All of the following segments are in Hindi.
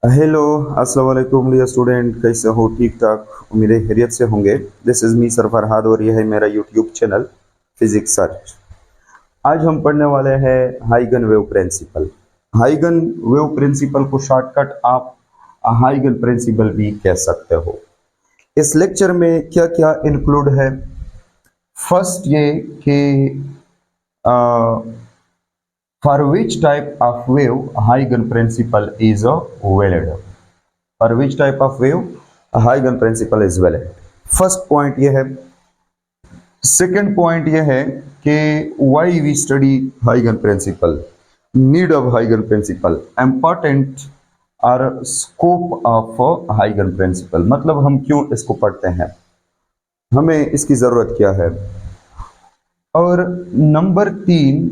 हेलो, अस्सलाम वालेकुम डियर स्टूडेंट। कैसे हो? ठीक ठाक, उम्मीद है खैरियत से होंगे। This is me sir Farhad और यह है मेरा यूट्यूब चैनल फिजिक्स सर्च। आज हम पढ़ने वाले हैं हाइगन वेव प्रिंसिपल। हाइगन वेव प्रिंसिपल को शॉर्टकट आप हाइगन प्रिंसिपल भी कह सकते हो। इस लेक्चर में क्या क्या इंक्लूड है? फर्स्ट ये कि for which type of wave हाइगन principle is a valid. For which type of wave a Huygens principle is valid? First point यह है। सेकंड पॉइंट यह है कि why we study Huygens principle, need of Huygens principle, important और स्कोप ऑफ Huygens principle, मतलब हम क्यों इसको पढ़ते हैं, हमें इसकी जरूरत क्या है। और number 3,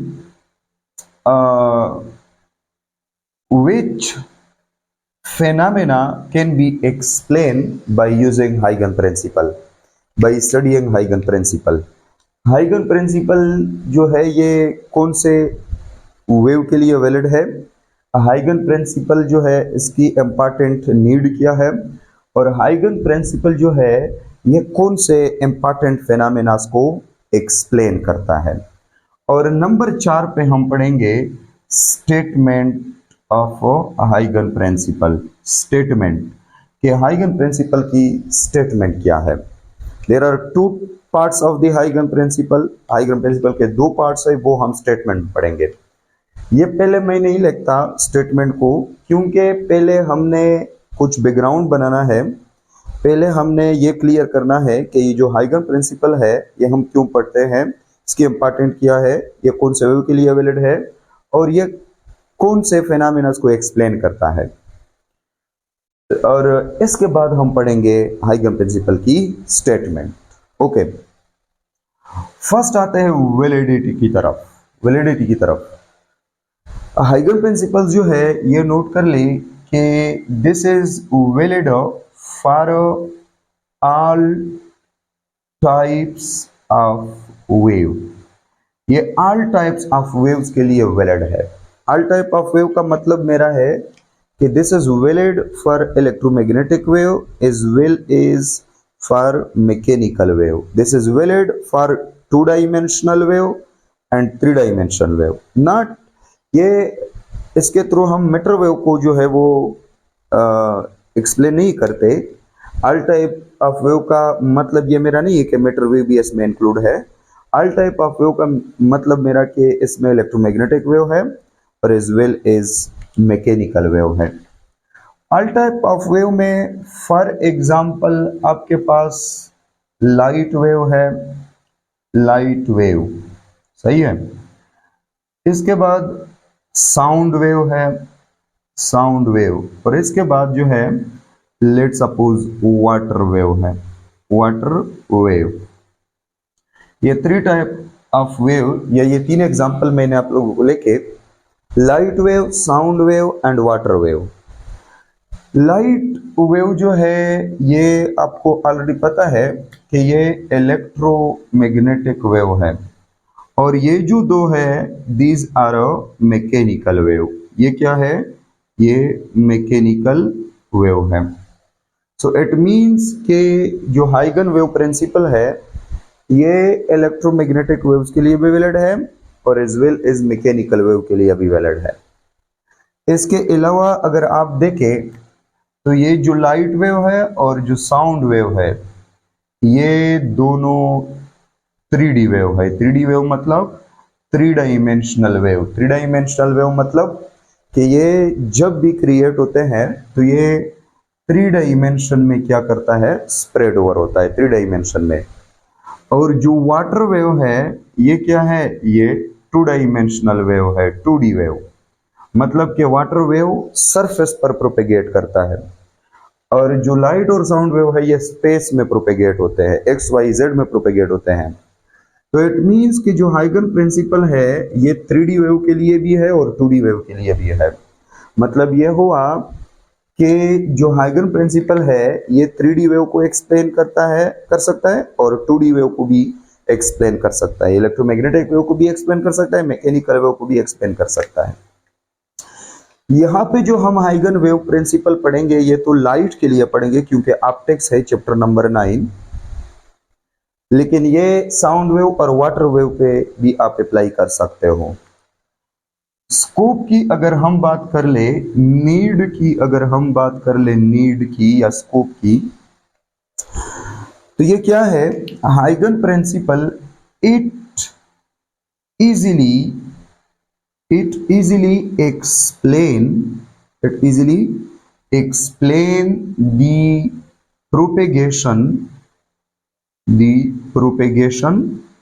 which phenomena can be explained by using Huygens principle, by studying Huygens principle। Huygens principle जो है ये कौन से वेव के लिए वैलिड है, Huygens प्रिंसिपल जो है इसकी इम्पॉर्टेंट नीड क्या है, और Huygens प्रिंसिपल जो है ये कौन से इम्पॉर्टेंट फेनामेनास को एक्सप्लेन करता है। और नंबर 4 पे हम पढ़ेंगे स्टेटमेंट ऑफ हाइगन प्रिंसिपल। स्टेटमेंट कि हाइगन प्रिंसिपल की स्टेटमेंट क्या है। There are two parts of the हाइगन प्रिंसिपल। हाइगन प्रिंसिपल के दो पार्ट्स है, वो हम स्टेटमेंट में पढ़ेंगे। ये पहले मैं नहीं लिखता स्टेटमेंट को, क्योंकि पहले हमने कुछ बैकग्राउंड बनाना है। पहले हमने ये क्लियर करना है कि ये जो हाइगन प्रिंसिपल है ये हम क्यों पढ़ते हैं, इसकी इम्पॉर्टेंट क्या है, ये कौन से वेव के लिए वैलिड है, और ये कौन से फेनामिना को एक्सप्लेन करता है। और इसके बाद हम पढ़ेंगे हाइगन प्रिंसिपल की स्टेटमेंट। ओके, फर्स्ट आते हैं वैलिडिटी की तरफ। वैलिडिटी की तरफ हाइगन प्रिंसिपल जो है ये नोट कर ले कि this is valid for all types of wave. ये ऑल टाइप्स ऑफ वेव्स के लिए वैलिड है। ऑल टाइप ऑफ वेव का मतलब मेरा है कि this is valid for electromagnetic wave as well as for mechanical wave. This is valid for 2 dimensional wave and 3 dimensional wave. Not ये इसके थ्रू हम मीटर वेव को जो है वो एक्सप्लेन नहीं करते। ऑल टाइप ऑफ वेव का मतलब ये मेरा नहीं है कि मीटर वेव भी इसमें इंक्लूड है। ऑल टाइप ऑफ वेव का मतलब मेरा कि इसमें इलेक्ट्रोमैग्नेटिक वेव है और as well as mechanical wave है। ऑल टाइप ऑफ वेव में फॉर एग्जांपल आपके पास लाइट वेव है, लाइट वेव सही है। इसके बाद साउंड वेव है, साउंड वेव, और इसके बाद जो है लेट सपोज वाटर वेव है, वाटर वेव। ये 3 टाइप ऑफ वेव, या ये 3 एग्जांपल मैंने आप लोगों को लेके, light wave, sound wave and water wave. Light wave जो है ये आपको ऑलरेडी पता है कि ये इलेक्ट्रोमैग्नेटिक वेव है, और ये जो दो है दीज आर मैकेनिकल वेव। ये क्या है? ये मैकेनिकल वेव है। सो इट मींस कि जो हाइगन वेव प्रिंसिपल है ये इलेक्ट्रोमैग्नेटिक वेव्स के लिए भी वैलिड है और as well as mechanical wave के लिए भी वैलिड है। इसके अलावा अगर आप देखें तो ये जो लाइट वेव है और जो साउंड वेव है ये दोनों 3D वेव है। 3D वेव मतलब 3 डायमेंशनल वेव। 3 डायमेंशनल वेव मतलब कि ये जब भी क्रिएट होते हैं तो ये 3 डायमेंशन में क्या करता है? स्प्रेड ओवर होता है 3 डायमेंशन में। और जो वाटर वेव है ये क्या है? ये 2 डायमेंशनल वेव है, 2D वेव। मतलब कि वाटर वेव सरफेस पर प्रोपेगेट करता है, और जो लाइट और साउंड वेव है ये स्पेस में प्रोपेगेट होते हैं, एक्स वाई जेड में प्रोपेगेट होते हैं। तो इट मींस कि जो हाइगन प्रिंसिपल है ये 3D वेव के लिए भी है और 2D वेव के लिए भी है। मतलब ये हुआ कि जो हाइगन प्रिंसिपल है ये 3D वेव को एक्सप्लेन करता है, कर सकता है, और 2D वेव को भी एक्सप्लेन कर सकता है। इलेक्ट्रोमैग्नेटिक वेव को भी एक्सप्लेन कर सकता है, मैकेनिकल वेव को भी एक्सप्लेन कर सकता है। यहाँ पे जो हम हाइगन वेव प्रिंसिपल पढ़ेंगे ये तो लाइट के लिए पढ़ेंगे क्योंकि ऑप्टिक्स है चैप्टर नंबर 9, लेकिन ये साउंड वेव और वाटर वेव पे भी आप अप्लाई कर सकते हो। स्कोप की अगर हम बात कर ले, नीड की अगर हम बात कर ले, नीड की या स्कोप की, तो ये क्या है? हाइगन principle it easily explain the propagation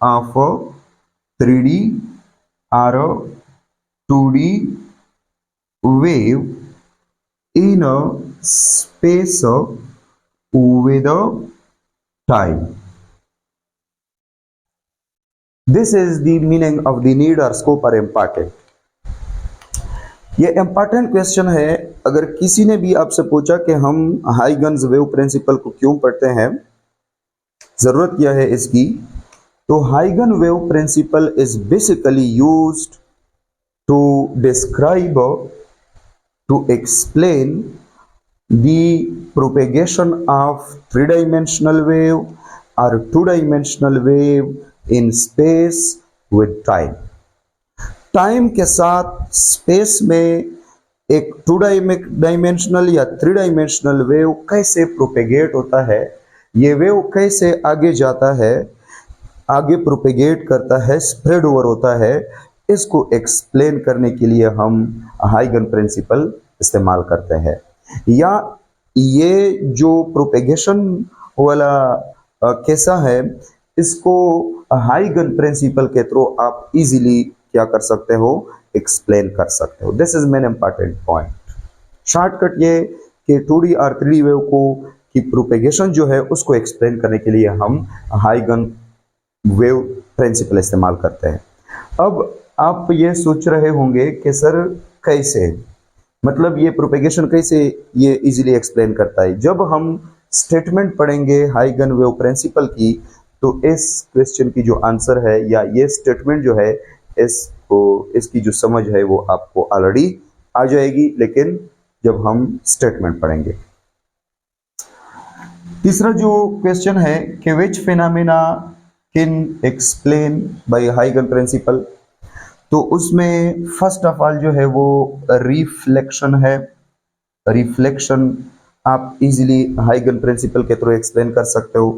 of a 3D or a 2D wave in a space with a time. This is the meaning of the need or scope are important. ये इम्पॉर्टेंट क्वेश्चन है। अगर किसी ने भी आपसे पूछा कि हम हाइगन्स वेव प्रिंसिपल को क्यों पढ़ते हैं, जरूरत क्या है इसकी, तो हाइगन wave principle is basically used to describe, to explain the propagation of three-dimensional wave or two-dimensional wave in space with time. Time के साथ स्पेस में एक टू डायमेंशनल या थ्री डायमेंशनल वेव कैसे प्रोपेगेट होता है, ये वेव कैसे आगे जाता है, आगे प्रोपेगेट करता है, स्प्रेड ओवर होता है, इसको एक्सप्लेन करने के लिए हम हाइगन प्रिंसिपल इस्तेमाल करते हैं। या ये जो प्रोपेगेशन वाला कैसा है, इसको हाइगन प्रिंसिपल के थ्रू आप इजीली क्या कर सकते हो, एक्सप्लेन कर सकते हो। This is main important point. Shortcut ये कि 2D और 3D वेव को की प्रोपेगेशन जो है उसको एक्सप्लेन करने के लिए हम हाइगन वेव प्रिंसिपल इस्तेमाल करते हैं। अब आप ये सोच रहे होंगे कि सर कैसे, मतलब ये प्रोपेगेशन कैसे ये इजीली एक्सप्लेन करता है। जब हम स्टेटमेंट पढ़ेंगे हाइगन वेव प्रिंसिपल की, तो इस क्वेश्चन की जो आंसर है या ये स्टेटमेंट जो है, इसकी जो समझ है वो आपको ऑलरेडी आ जाएगी, लेकिन जब हम स्टेटमेंट पढ़ेंगे। तीसरा जो क्वेश्चन है कि which phenomena can explain by हाइगन प्रिंसिपल, तो उसमें फर्स्ट ऑफ ऑल जो है वो रिफ्लेक्शन है। रिफ्लेक्शन आप इजीली हाइगन प्रिंसिपल के थ्रू एक्सप्लेन कर सकते हो।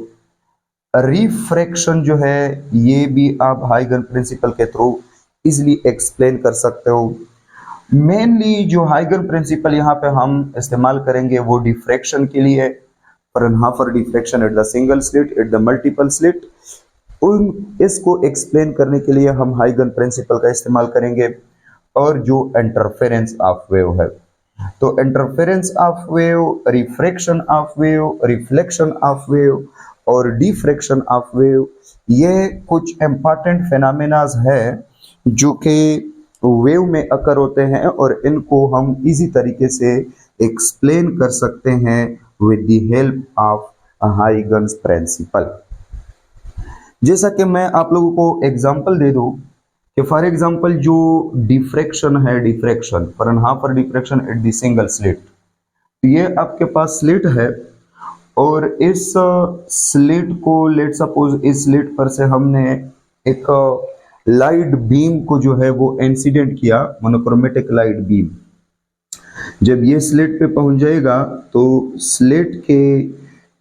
रिफ्रैक्शन जो है ये भी आप हाइगन प्रिंसिपल के थ्रू इजीली एक्सप्लेन कर सकते हो। मेनली जो हाइगन प्रिंसिपल यहाँ पे हम इस्तेमाल करेंगे वो डिफ्रैक्शन के लिए, Fraunhofer diffraction at the single slit, at the multiple slit, इसको एक्सप्लेन करने के लिए हम हाइगन प्रिंसिपल का इस्तेमाल करेंगे। और जो इंटरफेरेंस ऑफ वेव है, तो interference of wave, refraction of wave, reflection of wave और डिफ्रैक्शन ऑफ वेव, ये कुछ इंपॉर्टेंट फिनोमेनास है जो कि वेव में अकर होते हैं और इनको हम इजी तरीके से एक्सप्लेन कर सकते हैं with the help of Huygens principle. जैसा कि मैं आप लोगों को एग्जांपल दे दूं कि फॉर एग्जांपल जो डिफ्रैक्शन है, diffraction Fraunhofer diffraction at the single slit, ये आपके पास स्लिट है और इस स्लिट को लेट सपोज इस स्लिट पर से हमने एक लाइट बीम को जो है वो इंसिडेंट किया, मोनोक्रोमेटिक लाइट बीम। जब ये स्लिट पे पहुंच जाएगा तो स्लिट के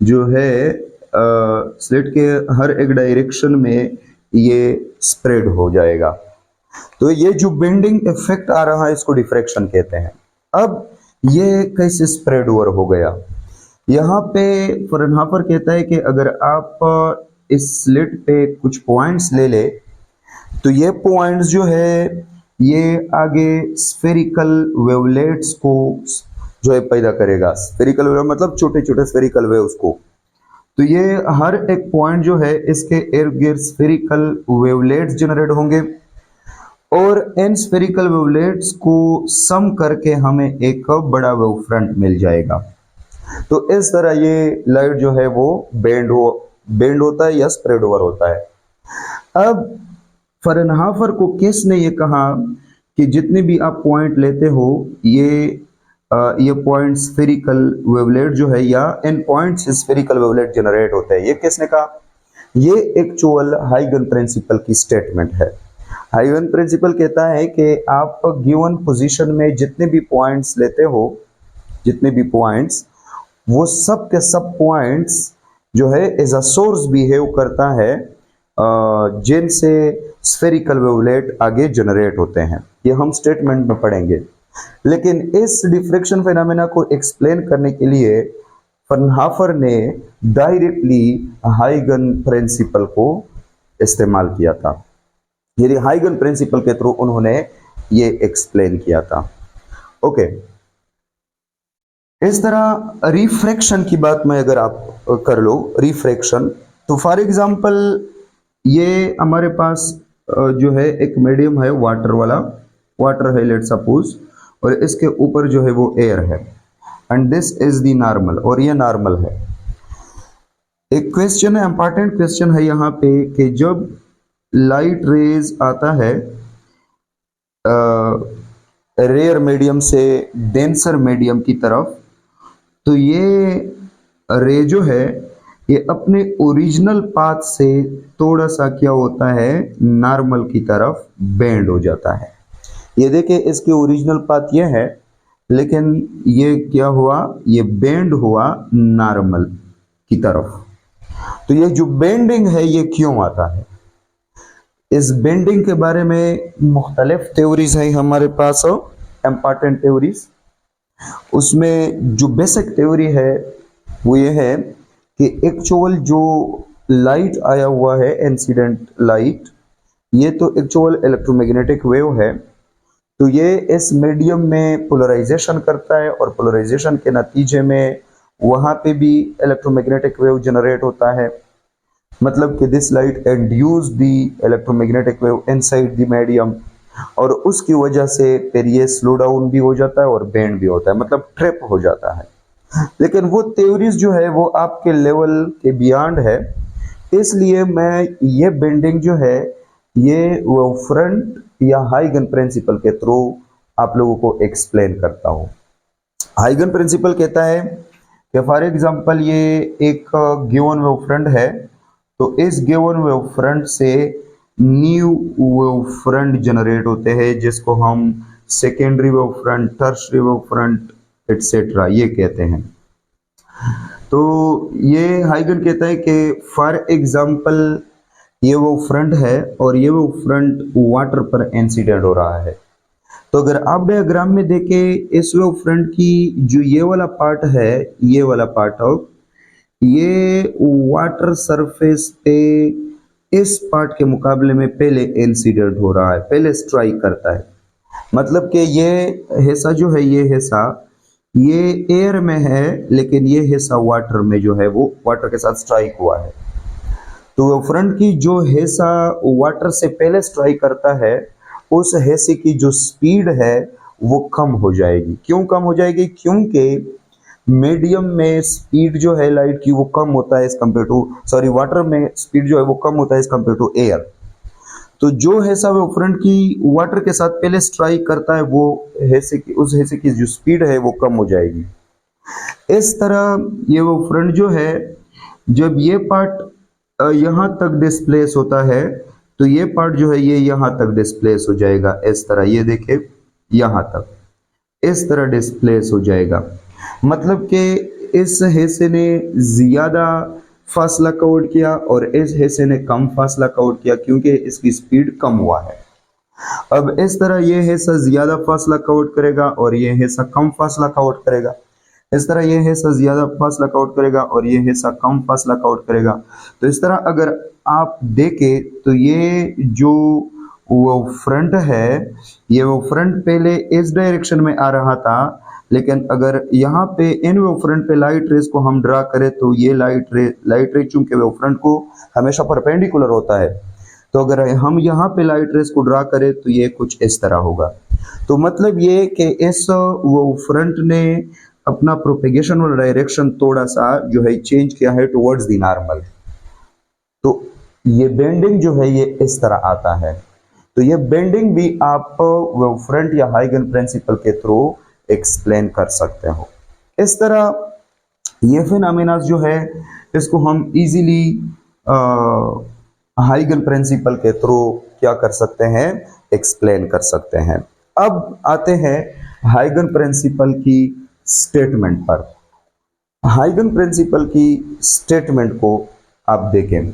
जो है स्लिट के हर एक डायरेक्शन में ये स्प्रेड हो जाएगा। तो ये जो बेंडिंग इफेक्ट आ रहा है इसको डिफ्रैक्शन कहते हैं। अब ये कैसे स्प्रेड ओवर हो गया, यहाँ पे फ्रॉनहोफर कहता है कि अगर आप इस स्लिट पे कुछ पॉइंट्स ले ले, तो ये पॉइंट्स जो है ये आगे स्फेरिकल वेवलेट्स को जो है पैदा करेगा। स्फेरिकल वेव मतलब छोटे छोटे स्फेरिकल वेव्स को। तो ये हर एक पॉइंट जो है इसके इर्द गिर्द स्फेरिकल वेवलेट्स जनरेट होंगे और इन स्फेरिकल वेवलेट्स को सम करके हमें एक बड़ा वेव फ्रंट मिल जाएगा। तो इस तरह ये लाइट जो है वो बेंड होता है या स्प्रेड ओवर होता है। अब फ्रॉनहोफर को किसने ये कहा कि जितने भी आप पॉइंट लेते हो ये पॉइंट स्फेरिकल वेवलेट जो है या इन पॉइंट से स्फेरिकल वेवलेट जनरेट होते हैं। ये किसने कहा? ये एक्चुअल हाइगन प्रिंसिपल की स्टेटमेंट है। हाइगन प्रिंसिपल कहता है कि आप गिवन पोजीशन में जितने भी पॉइंट्स लेते हो, जितने भी पॉइंट्स, वो सब के सब पॉइंट्स जो है एज अ सोर्स बिहेव करता है जिनसे स्फेरिकल वेवलेट आगे जनरेट होते हैं। ये हम स्टेटमेंट में पढ़ेंगे। लेकिन इस डिफ्रैक्शन फेनोमेना को एक्सप्लेन करने के लिए फ्राउनहोफर ने डायरेक्टली हाइगन प्रिंसिपल को इस्तेमाल किया था। यानी हाइगन प्रिंसिपल के थ्रू उन्होंने ये एक्सप्लेन किया था। ओके, इस तरह रिफ्रैक्शन की बात में अगर आप कर लो, रिफ्रैक्शन, तो फॉर एग्जांपल ये हमारे पास जो है एक मीडियम है वाटर वाला, वाटर है लेट सपोज, और इसके ऊपर जो है वो एयर है, and this is the normal, और ये नॉर्मल है। एक क्वेश्चन है, इंपॉर्टेंट क्वेश्चन है यहाँ पे कि जब लाइट रेज आता है रेयर मीडियम से डेंसर मीडियम की तरफ, तो ये रे जो है ये अपने ओरिजिनल पाथ से थोड़ा सा क्या होता है, नॉर्मल की तरफ बेंड हो जाता है। ये देखिए इसकी ओरिजिनल पाथ ये है, लेकिन ये क्या हुआ, ये बेंड हुआ नॉर्मल की तरफ। तो ये जो बेंडिंग है ये क्यों आता है? इस बेंडिंग के बारे में मुख्तलिफ थ्योरीज है हमारे पास, इंपॉर्टेंट थ्योरीज। उसमें जो बेसिक थ्योरी है वो ये है कि एक्चुअल जो लाइट आया हुआ है, इंसिडेंट लाइट, ये तो एक्चुअल इलेक्ट्रोमैग्नेटिक वेव है। तो ये इस मीडियम में पोलराइजेशन करता है, और पोलराइजेशन के नतीजे में वहाँ पे भी इलेक्ट्रोमैग्नेटिक वेव जनरेट होता है। मतलब कि this light induce the electromagnetic wave inside the medium, और उसकी वजह से फिर ये स्लो डाउन भी हो जाता है और बेंड भी होता है, मतलब ट्रिप हो जाता है। लेकिन वो थ्योरीज जो है वो आपके लेवल के बियॉन्ड है, इसलिए मैं ये बेंडिंग जो है ये वो फ्रंट या हाइगन प्रिंसिपल के थ्रू आप लोगों को एक्सप्लेन करता हूँ। हाइगन प्रिंसिपल कहता है कि फॉर एग्जांपल ये एक गिवन वेव फ्रंट है, तो इस गिवन वेव फ्रंट से न्यू वेव फ्रंट जनरेट होते हैं, जिसको हम secondary wave front, tertiary wave front etcetera ये कहते हैं। तो ये हाइगन कहता है कि फॉर एग्जांपल ये वो फ्रंट है और ये वो फ्रंट वाटर पर इंसिडेंट हो रहा है। तो अगर आप डायग्राम में देखें, इस वेव फ्रंट की जो ये वाला पार्ट है, ये वाला पार्ट ऑफ ये वाटर सरफेस पे इस पार्ट के मुकाबले में पहले इंसिडेंट हो रहा है, पहले स्ट्राइक करता है। मतलब कि ये हिस्सा जो है, ये हिस्सा ये एयर में है, लेकिन ये हिस्सा वाटर में जो है वो वाटर के साथ स्ट्राइक हुआ है। तो वो फ्रंट की जो हिस्सा वाटर से पहले स्ट्राइक करता है, उस हिस्से की जो स्पीड है वो कम हो जाएगी। क्यों कम हो जाएगी? क्योंकि मीडियम में स्पीड जो है लाइट की वो कम होता है इस कंपेयर टू, सॉरी, वाटर में स्पीड जो है वो कम होता है इस कंपेयर टू एयर। तो जो हिस्सा वो फ्रंट की वाटर के साथ पहले स्ट्राइक करता है, वो हिस्से की, उस हिस्से की जो स्पीड है वो कम हो जाएगी। इस तरह ये वो फ्रंट जो है, जब ये पार्ट यहाँ तक डिस्प्लेस होता है, तो ये पार्ट जो है ये यहाँ तक डिस्प्लेस हो जाएगा। इस तरह ये देखे, यहाँ तक इस तरह डिस्प्लेस हो जाएगा। मतलब कि इस हिस्से ने ज्यादा फासला कवर किया और इस हिस्से ने कम फासला कवर किया, क्योंकि इसकी स्पीड कम हुआ है। अब इस तरह ये हिस्सा ज्यादा फासला कवर करेगा और ये हिस्सा कम फासला कवर करेगा। इस तरह ये हिस्सा ज्यादा फासला कवर करेगा और ये हिस्सा कम फासला कवर करेगा। तो इस तरह अगर आप देखें तो ये जो वो फ्रंट है, ये वो फ्रंट पहले इस डायरेक्शन में आ रहा था, लेकिन अगर यहाँ पे इन वेव फ्रंट पे लाइट रेस को हम ड्रा करें, तो ये लाइट रे चूंकि वेव फ्रंट को हमेशा परपेंडिकुलर होता है, तो अगर हम यहाँ पे लाइट रेस को ड्रा करें तो ये कुछ इस तरह होगा। तो मतलब ये कि इस वेव फ्रंट ने अपना प्रोपेगेशन वाला डायरेक्शन थोड़ा सा जो है चेंज किया है टुवर्ड्स द नॉर्मल। तो ये बेंडिंग जो है ये इस तरह आता है। तो ये बेंडिंग भी आप वेवफ्रंट या हाइगन प्रिंसिपल के थ्रू एक्सप्लेन कर सकते हो। इस तरह ये फिनोमेना जो है इसको हम इजीली हाइगन प्रिंसिपल के थ्रू क्या कर सकते हैं, एक्सप्लेन कर सकते हैं। अब आते हैं हाइगन प्रिंसिपल की स्टेटमेंट पर। हाइगन प्रिंसिपल की स्टेटमेंट को आप देखें,